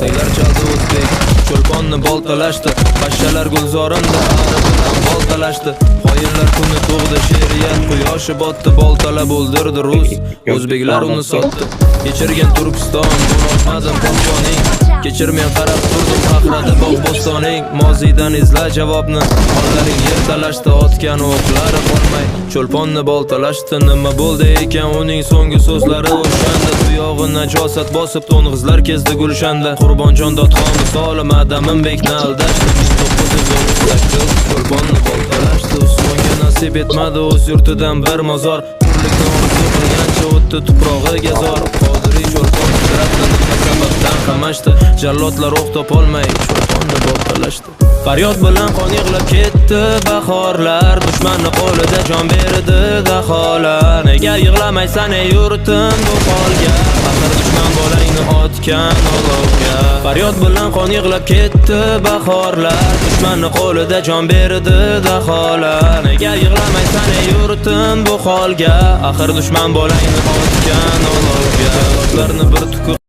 Qarsaklar chaldi o'zbek, cho'lponni boltalashdi. Pashshalar gulzorimda ari bilan boltalashdi. Xoyinlar kuni tug'di she'riyat, quyoshi botdi, boltalab o'ldirdi rus. O'zbeklar uni sotdi. Kechirgan Turkiston, bo'lolmadim qo'rqoning. Kechirmay qarab turdim faxrada bog' bo'stoning. Mozidan izla javobni, qo'llaring yer talashdi, otgan o'qlari qolmay. Cho'lponni boltalashdi, nima bo'ldi ekan uning so'nggi so'zlari o'shanda. Tuyog'i najosat bosib to'ng'izlar kezdi Gulshanda. Qurbonjon dodxon misoli Madamin bekni aldashdi. 1938 cho'lponni boltalashdi, Usmonga nasib etmadi o'z yurtidan bir mozor. Turlikni orzu qilgancha o'tdi tuprog'iga zor. Qodiriy cho'lpon hijratni nima sababdan qamashdi. Jallodlar o'q topolmay cho'lponni boltalashdi. Faryod bilan qon yig'lab ketdi bahorlar, dushmanni qo'lida jon berdi daholar. Nega yig'lamaysan ey yurtim bu holga, axir dushman bolangni otgan olovga. Faryod bilan qon yig'lab ketdi bahorlar, dushmanni qo'lida jon berdi daholar. Nega yig'lamaysan ey yurtim bu holga, axir dushman bolangni otgan olovga. Jallodlarni bir tukur